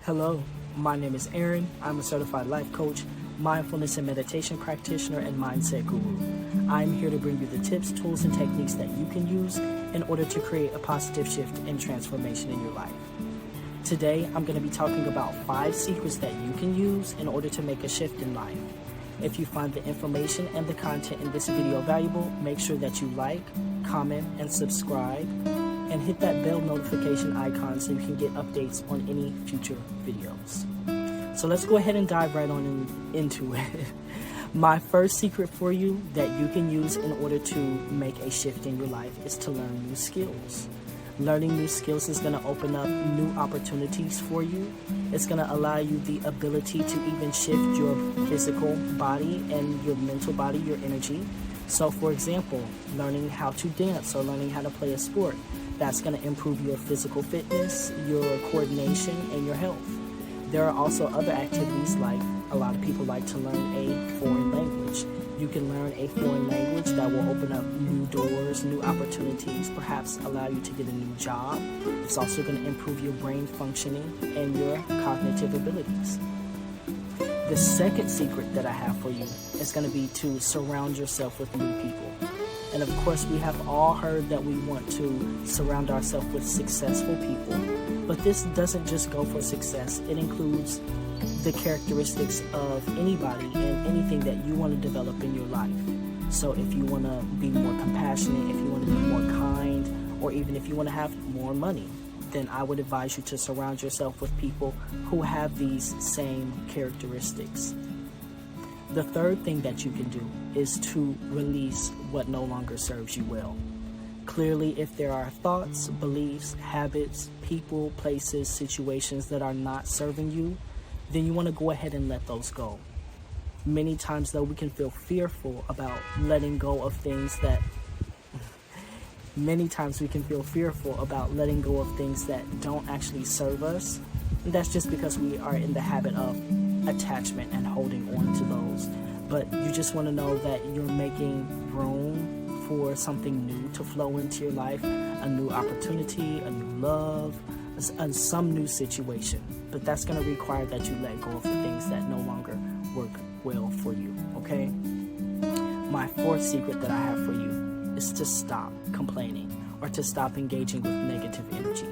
Hello, my name is Aaron. I'm a certified life coach, mindfulness and meditation practitioner, and mindset guru. I'm here to bring you the tips, tools, and techniques that you can use in order to create a positive shift and transformation in your life. Today, I'm going to be talking about 5 secrets that you can use in order to make a shift in life. If you find the information and the content in this video valuable, make sure that you like, comment, and subscribe, and hit that bell notification icon so you can get updates on any future videos. So let's go ahead and dive right on into it. My first secret for you that you can use in order to make a shift in your life is to learn new skills. Learning new skills is going to open up new opportunities for you. It's going to allow you the ability to even shift your physical body and your mental body, your energy. So for example, learning how to dance or learning how to play a sport, that's going to improve your physical fitness, your coordination, and your health. There are also other activities, like a lot of people like to learn a foreign language. You can learn a foreign language that will open up new doors, new opportunities, perhaps allow you to get a new job. It's also going to improve your brain functioning and your cognitive abilities. The second secret that I have for you is going to be to surround yourself with new people. And of course, we have all heard that we want to surround ourselves with successful people. But this doesn't just go for success. It includes the characteristics of anybody and anything that you want to develop in your life. So if you want to be more compassionate, if you want to be more kind, or even if you want to have more money, then I would advise you to surround yourself with people who have these same characteristics. The third thing that you can do is to release what no longer serves you well. Clearly, if there are thoughts, beliefs, habits, people, places, situations that are not serving you, then you want to go ahead and let those go. Many times, though, we can feel fearful about letting go of things that don't actually serve us. And that's just because we are in the habit of attachment and holding on to those. But you just want to know that you're making room for something new to flow into your life, a new opportunity, a new love, some new situation. But that's going to require that you let go of the things that no longer work well for you, okay? My fourth secret that I have for you is to stop complaining or to stop engaging with negative energy.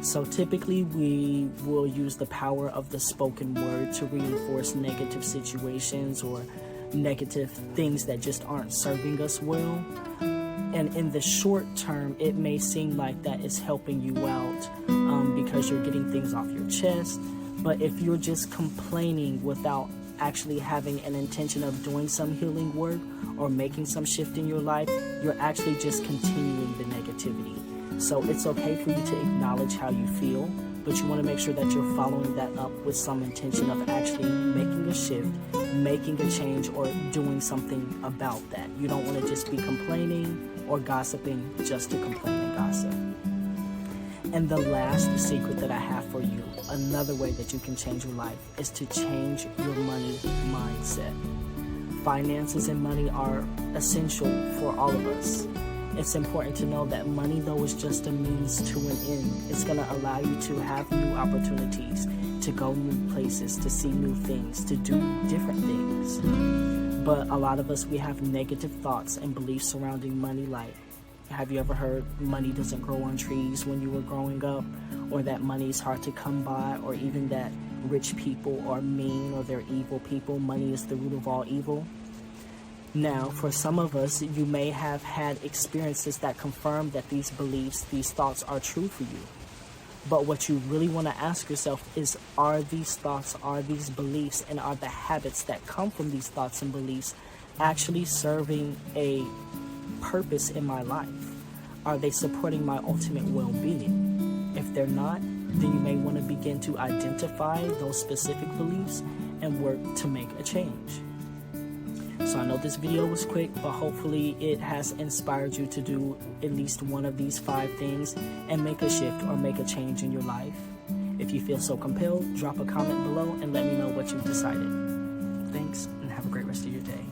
So typically we will use the power of the spoken word to reinforce negative situations or negative things that just aren't serving us well. And in the short term, it may seem like that is helping you out because you're getting things off your chest. But if you're just complaining without actually having an intention of doing some healing work or making some shift in your life, you're actually just continuing the negativity. So it's okay for you to acknowledge how you feel, but you want to make sure that you're following that up with some intention of actually making a shift, making a change, or doing something about that. You don't want to just be complaining or gossiping just to complain and gossip. And the last secret that I have for you, another way that you can change your life, is to change your money mindset. Finances and money are essential for all of us. It's important to know that money, though, is just a means to an end. It's going to allow you to have new opportunities, to go new places, to see new things, to do different things. But a lot of us, we have negative thoughts and beliefs surrounding money, like, have you ever heard money doesn't grow on trees when you were growing up? Or that money is hard to come by? Or even that rich people are mean or they're evil people? Money is the root of all evil. Now, for some of us, you may have had experiences that confirm that these beliefs, these thoughts are true for you. But what you really want to ask yourself is, are these thoughts, are these beliefs, and are the habits that come from these thoughts and beliefs actually serving a purpose in my life? Are they supporting my ultimate well-being? If they're not, then you may want to begin to identify those specific beliefs and work to make a change. So I know this video was quick, but hopefully it has inspired you to do at least one of these 5 things and make a shift or make a change in your life. If you feel so compelled, drop a comment below and let me know what you've decided. Thanks, and have a great rest of your day.